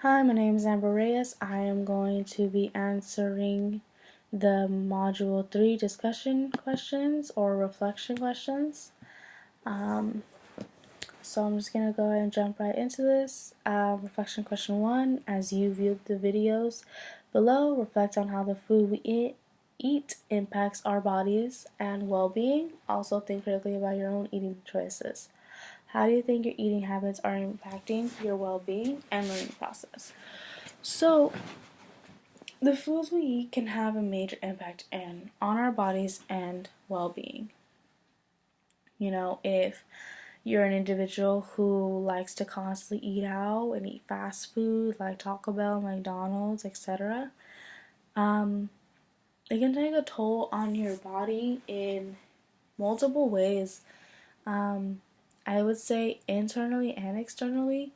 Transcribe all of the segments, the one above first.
Hi, my name is Amber Reyes. I am going to be answering the Module 3 discussion questions or reflection questions. Um, so I'm just going to go ahead and jump right into this. Reflection question 1. As you viewed the videos below, reflect on how the food we eat impacts our bodies and well-being. Also think critically about your own eating choices. How do you think your eating habits are impacting your well-being and learning process? So, the foods we eat can have a major impact on our bodies and well-being. If you're an individual who likes to constantly eat out and eat fast food like Taco Bell, McDonald's, etc., it can take a toll on your body in multiple ways. I would say internally and externally,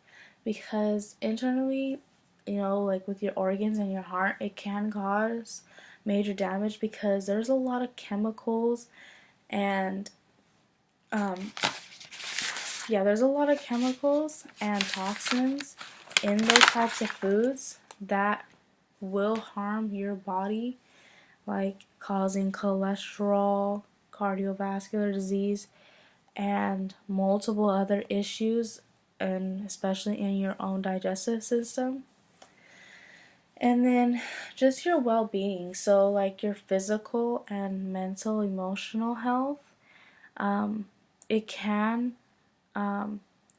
because internally, like with your organs and your heart, it can cause major damage because there's a lot of chemicals and there's a lot of chemicals and toxins in those types of foods that will harm your body, like causing cholesterol, cardiovascular disease, and multiple other issues, and especially in your own digestive system. And then just your well-being, so like your physical and mental, emotional health, it can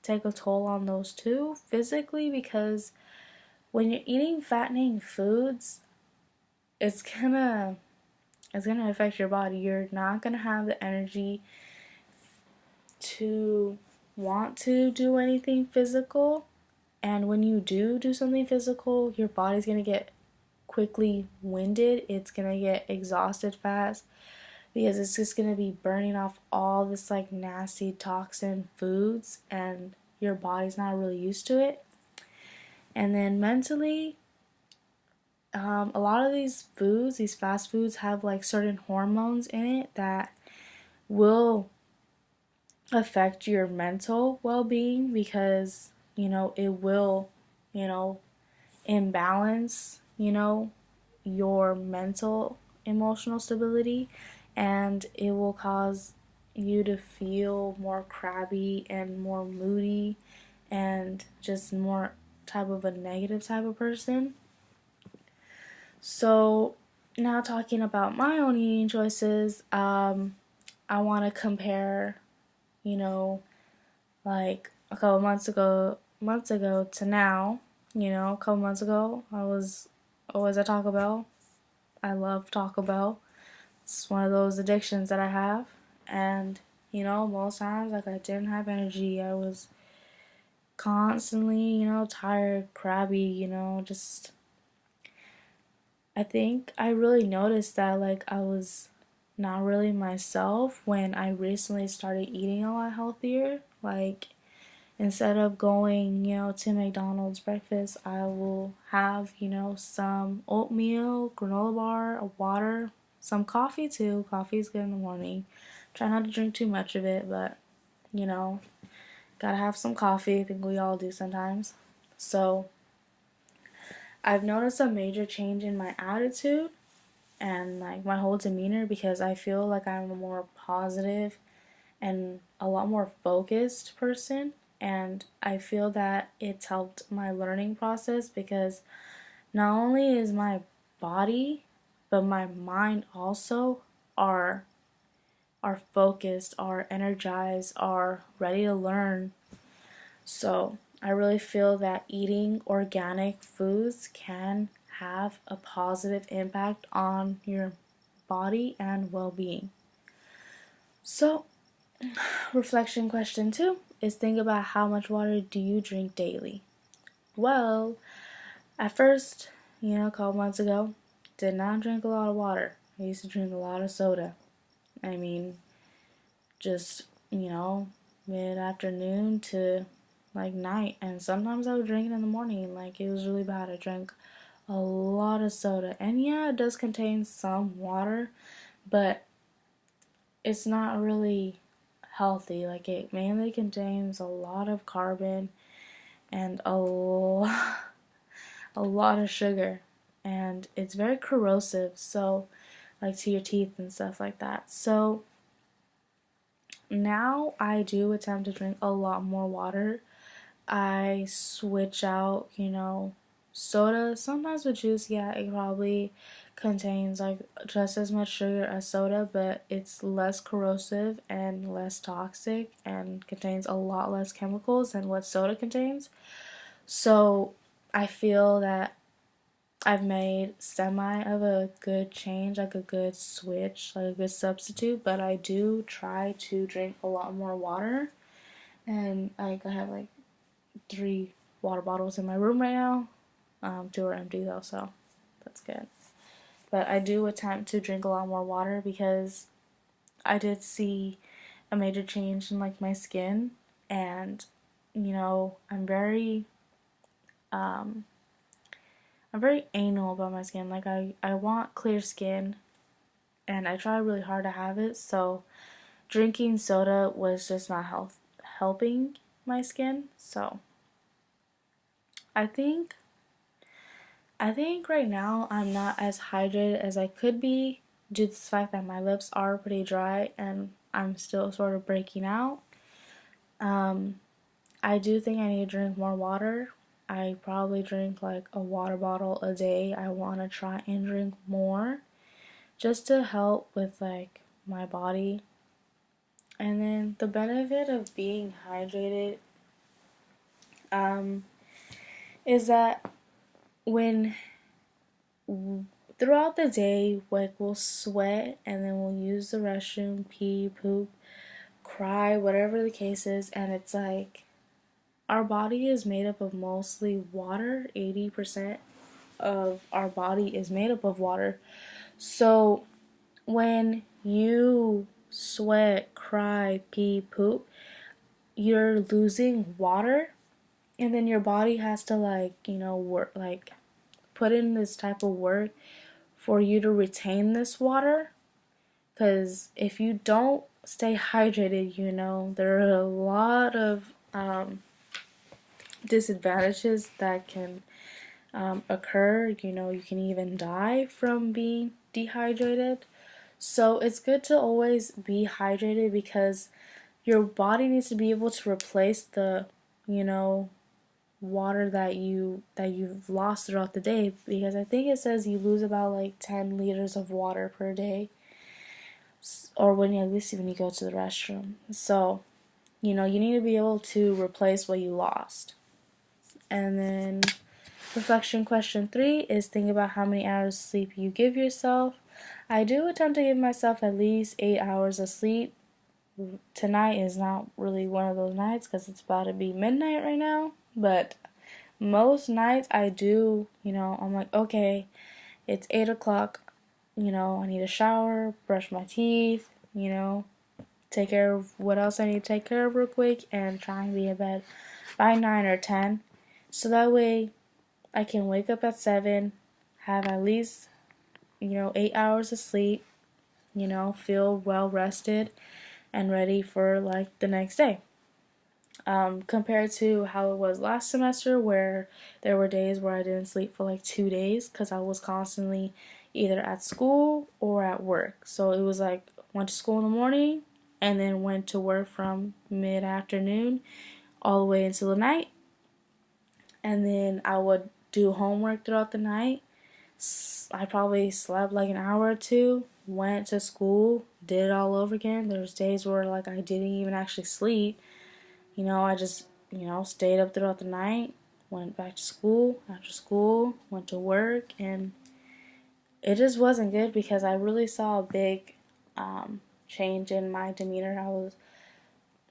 take a toll on those too, physically, because when you're eating fattening foods, it's gonna affect your body. You're not gonna have the energy to want to do anything physical, and when you do something physical, your body's gonna get quickly winded. It's gonna get exhausted fast because it's just gonna be burning off all this like nasty toxin foods, and your body's not really used to it. And then mentally, a lot of these foods, these fast foods, have like certain hormones in it that will affect your mental well-being, because it will you know imbalance your mental emotional stability, and it will cause you to feel more crabby and more moody and just more type of a negative type of person. So now talking about my own eating choices, I want to compare, you know, like a couple months ago to now. A couple months ago, I was always at Taco Bell. I love Taco Bell. It's one of those addictions that I have. And, most times, like, I didn't have energy. I was constantly, tired, crabby, just. I think I really noticed that, like, I was not really myself when I recently started eating a lot healthier. Like, instead of going, to McDonald's breakfast, I will have, some oatmeal, granola bar, a water, some coffee too. Coffee is good in the morning. Try not to drink too much of it, but, you know, gotta have some coffee. I think we all do sometimes. So, I've noticed a major change in my attitude and like my whole demeanor, because I feel like I'm a more positive and a lot more focused person, and I feel that it's helped my learning process, because not only is my body but my mind also are focused, are energized, are ready to learn. So I really feel that eating organic foods can have a positive impact on your body and well-being. So reflection question 2 is, think about how much water do you drink daily? Well, at first, a couple months ago, did not drink a lot of water. I used to drink a lot of soda. I mean, just, mid-afternoon to like night. And sometimes I would drink it in the morning. Like, it was really bad. I drank a lot of soda. And yeah, it does contain some water, but it's not really healthy. Like, it mainly contains a lot of carbon and a lot of sugar, and it's very corrosive, so like to your teeth and stuff like that. So now I do attempt to drink a lot more water. I switch out, soda. Sometimes with juice, yeah, it probably contains like just as much sugar as soda, but it's less corrosive and less toxic and contains a lot less chemicals than what soda contains. So I feel that I've made semi of a good change, like a good switch, like a good substitute, but I do try to drink a lot more water. And like I have like 3 water bottles in my room right now. 2 are empty though, so that's good. But I do attempt to drink a lot more water because I did see a major change in like my skin, and um, I'm very anal about my skin. Like I want clear skin, and I try really hard to have it. So drinking soda was just not helping my skin. So I think I think right now I'm not as hydrated as I could be due to the fact that my lips are pretty dry and I'm still sort of breaking out. Um, I do think I need to drink more water. I probably drink like a water bottle a day. I want to try and drink more just to help with like my body. And then the benefit of being hydrated um, is that when throughout the day, like we'll sweat and then we'll use the restroom, pee, poop, cry, whatever the case is, and it's like our body is made up of mostly water. 80% of our body is made up of water. So when you sweat, cry, pee, poop, you're losing water, and then your body has to work, like put in this type of work for you to retain this water. Because if you don't stay hydrated, there are a lot of disadvantages that can occur. You can even die from being dehydrated. So it's good to always be hydrated because your body needs to be able to replace the, you know, water that you've lost throughout the day, because I think it says you lose about like 10 liters of water per day, or at least when you go to the restroom. So, you need to be able to replace what you lost. And then reflection question 3 is think about how many hours of sleep you give yourself. I do attempt to give myself at least 8 hours of sleep. Tonight is not really one of those nights because it's about to be midnight right now, but most nights I do, I'm like, okay, it's 8 o'clock, I need a shower, brush my teeth, take care of what else I need to take care of real quick, and try and be in bed by 9 or 10. So that way I can wake up at 7, have at least, 8 hours of sleep, feel well rested and ready for like the next day. Compared to how it was last semester, where there were days where I didn't sleep for like 2 days because I was constantly either at school or at work. So it was like went to school in the morning and then went to work from mid afternoon all the way until the night, and then I would do homework throughout the night. I probably slept like an hour or two, went to school, did it all over again. There's days where like I didn't even actually sleep. I just, stayed up throughout the night, went back to school, after school, went to work, and it just wasn't good because I really saw a big change in my demeanor. I was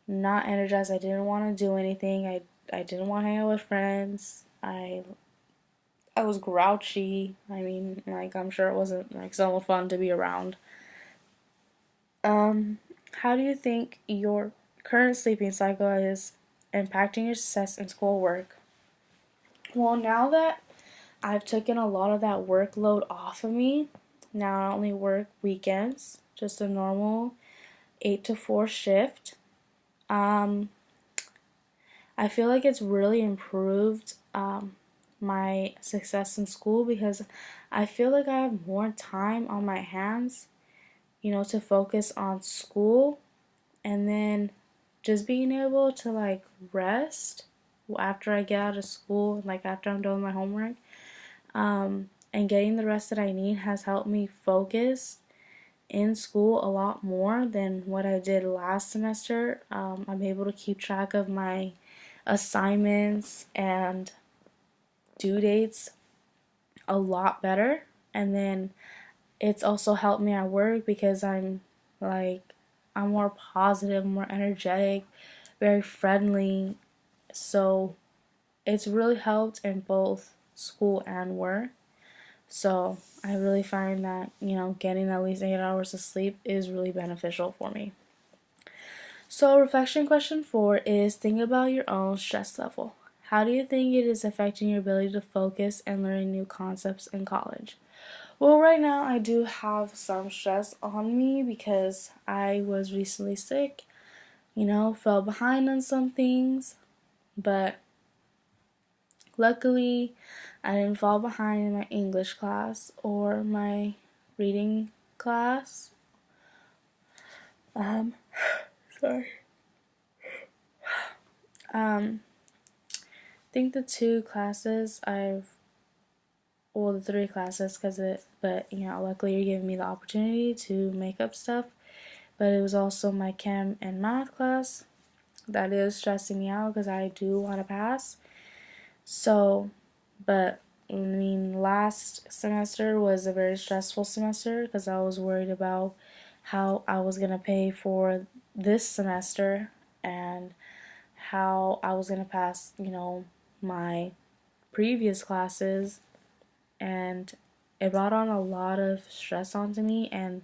not energized. I didn't want to do anything. I didn't want to hang out with friends. I was grouchy. I mean, like, I'm sure it wasn't like so fun to be around. Um, how do you think your current sleeping cycle is impacting your success in schoolwork? Well, now that I've taken a lot of that workload off of me, now I only work weekends, just a normal 8 to 4 shift. Um, I feel like it's really improved my success in school because I feel like I have more time on my hands, to focus on school, and then just being able to like rest after I get out of school, like after I'm done with my homework, and getting the rest that I need has helped me focus in school a lot more than what I did last semester. I'm able to keep track of my assignments and due dates a lot better. And then it's also helped me at work because like, I'm more positive, more energetic, very friendly. So it's really helped in both school and work. So I really find that, getting at least 8 hours of sleep is really beneficial for me. So, reflection question 4 is think about your own stress level. How do you think it is affecting your ability to focus and learn new concepts in college? Well, right now I do have some stress on me because I was recently sick, fell behind on some things, but luckily I didn't fall behind in my English class or my reading class. Um, sorry. I think the two classes the three classes, but luckily you're giving me the opportunity to make up stuff. But it was also my chem and math class that is stressing me out because I do want to pass. So, but I mean, last semester was a very stressful semester because I was worried about how I was going to pay for this semester and how I was going to pass, my previous classes. And it brought on a lot of stress onto me, and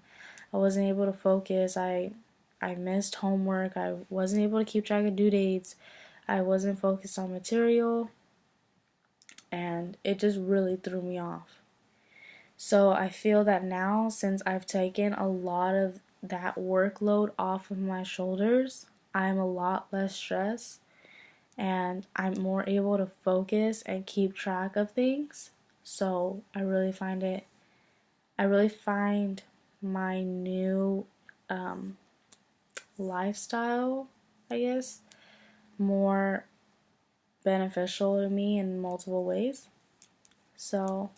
I wasn't able to focus. I missed homework. I wasn't able to keep track of due dates. I wasn't focused on material, and it just really threw me off. So I feel that now, since I've taken a lot of that workload off of my shoulders, I'm a lot less stressed and I'm more able to focus and keep track of things. So I really find my new lifestyle, I guess, more beneficial to me in multiple ways. So,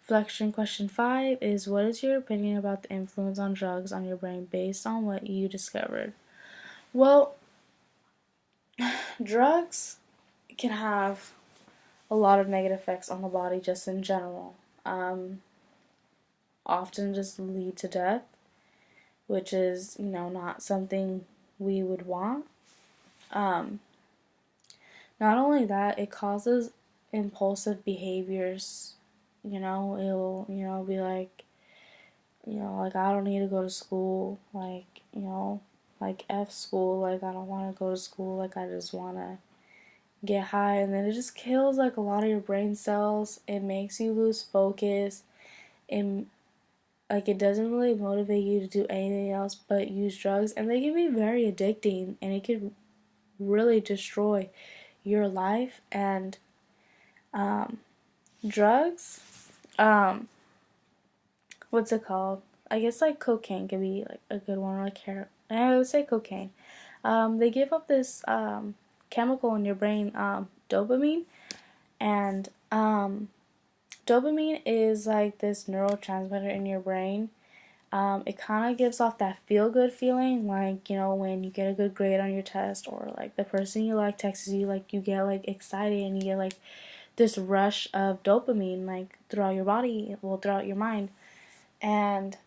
reflection question 5 is what is your opinion about the influence on drugs on your brain based on what you discovered? Well, drugs can have a lot of negative effects on the body just in general. Often just lead to death, which is, not something we would want. Um, Not only that, it causes impulsive behaviors. It'll, be like, like I don't need to go to school. Like, like F school. Like I don't want to go to school. Like I just want to get high. And then it just kills like a lot of your brain cells. It makes you lose focus. It, like it doesn't really motivate you to do anything else but use drugs. And they can be very addicting. And it could really destroy your life. And drugs, um what's it called, I guess like cocaine could be like a good one, or like heroin. I would say cocaine. They give up this chemical in your brain, dopamine. And dopamine is like this neurotransmitter in your brain. It kind of gives off that feel good feeling, like, when you get a good grade on your test, or like the person you like texts you, like you get like excited and you get like this rush of dopamine like throughout your body, well, throughout your mind. And,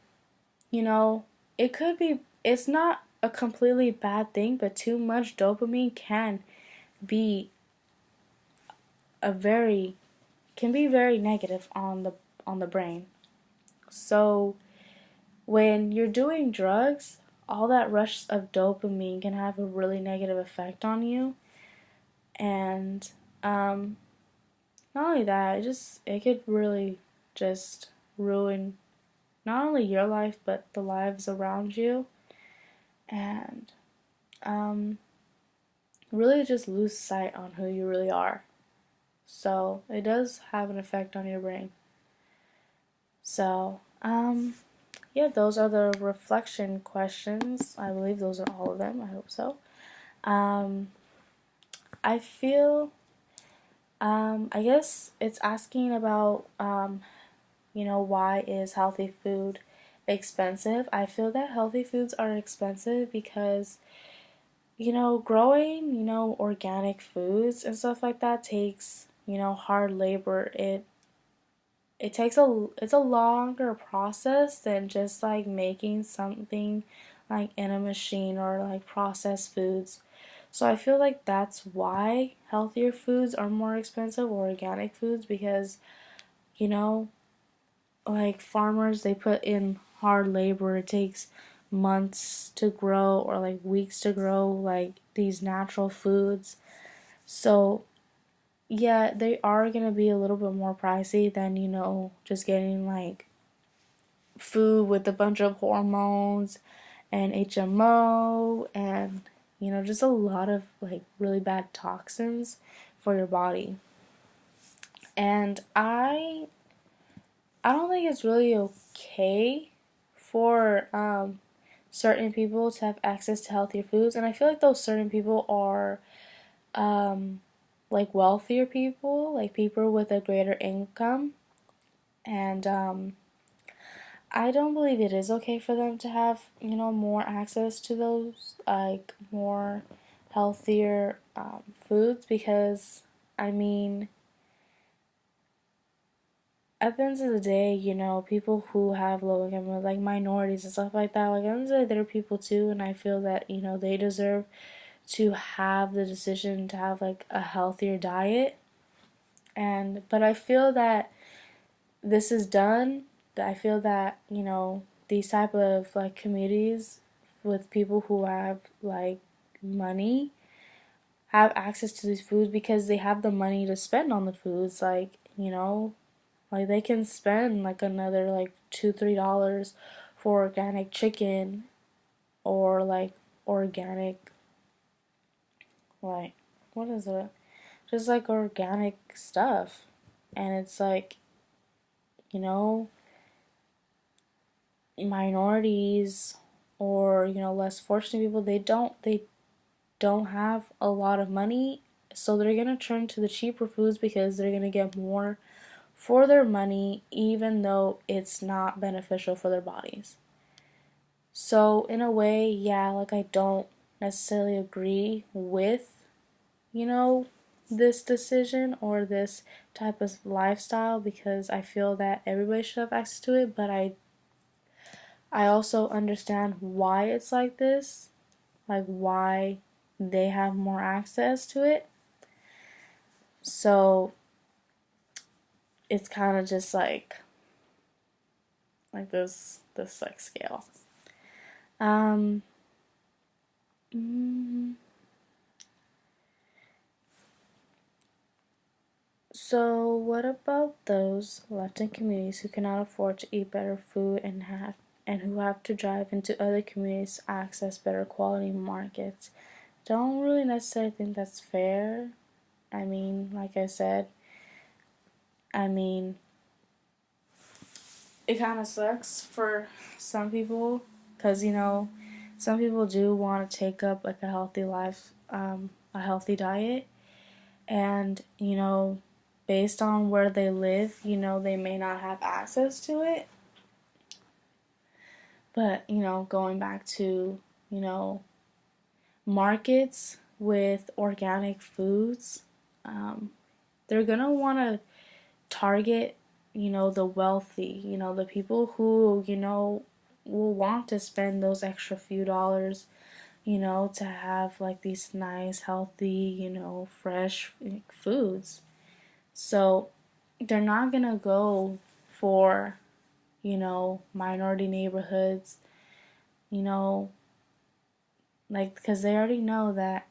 you know, it's not a completely bad thing, but too much dopamine be a very, can be very negative on the brain. So when you're doing drugs, all that rush of dopamine can have a really negative effect on you. And not only that, it could really just ruin not only your life but the lives around you, and really just lose sight on who you really are. So it does have an effect on your brain. So, yeah, those are the reflection questions. I believe those are all of them. I hope so. Um, I feel, I guess it's asking about, why is healthy food expensive? I feel that healthy foods are expensive because, growing, organic foods and stuff like that takes, hard labor. It takes it's a longer process than just like making something like in a machine or like processed foods. So I feel like that's why healthier foods are more expensive or organic foods because, you know, like farmers they put in hard labor. It takes months to grow or like weeks to grow like these natural foods. So yeah, they are gonna be a little bit more pricey than, just getting like food with a bunch of hormones and HMO and just a lot of like really bad toxins for your body. And I don't think it's really okay for certain people to have access to healthier foods, and I feel like those certain people are like wealthier people, like people with a greater income, and I don't believe it is okay for them to have, more access to those, like, more healthier foods because, I mean, at the end of the day, people who have low income, like minorities and stuff like that, like, at the end of the day, they're people too, and I feel that, they deserve to have the decision to have, like, a healthier diet. But I feel that this is done, I feel that, these type of like communities with people who have like money have access to these foods because they have the money to spend on the foods. Like, like they can spend like another like $2-3 for organic chicken or like organic like what is it? Just like organic stuff. And it's like, you know, minorities or less fortunate people they don't have a lot of money, so they're going to turn to the cheaper foods because they're going to get more for their money even though it's not beneficial for their bodies. So in a way, yeah, like I don't necessarily agree with you know this decision or this type of lifestyle because I feel that everybody should have access to it, but I also understand why it's like this, like why they have more access to it. So it's kind of just like this like scale. Um mm, so what about those left in communities who cannot afford to eat better food and who have to drive into other communities to access better quality markets? Don't really necessarily think that's fair. I mean, like I said, I mean, it kind of sucks for some people because some people do want to take up like a healthy life, a healthy diet, and based on where they live, they may not have access to it. But going back to you know markets with organic foods, um, they're gonna want to target the wealthy, the people who will want to spend those extra few dollars, to have like these nice healthy, fresh foods. So they're not gonna go for minority neighborhoods, you know like because they already know that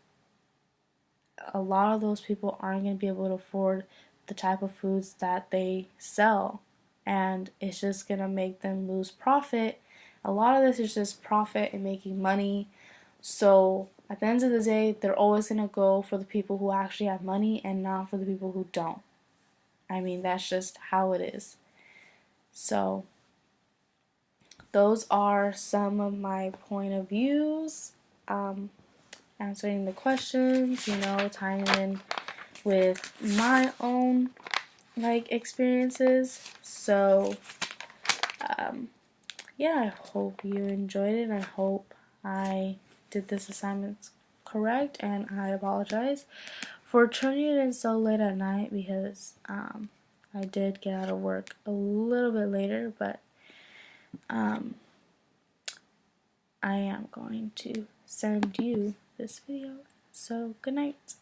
a lot of those people aren't going to be able to afford the type of foods that they sell. And it's just going to make them lose profit. A lot of this is just profit and making money. So at the end of the day, they're always going to go for the people who actually have money and not for the people who don't. I mean, that's just how it is. So, those are some of my point of views. Answering the questions, tying in with my own experiences. So, yeah, I hope you enjoyed it. I hope I did this assignment correct, and I apologize for turning it in so late at night because I did get out of work a little bit later, but I am going to send you this video. So, good night.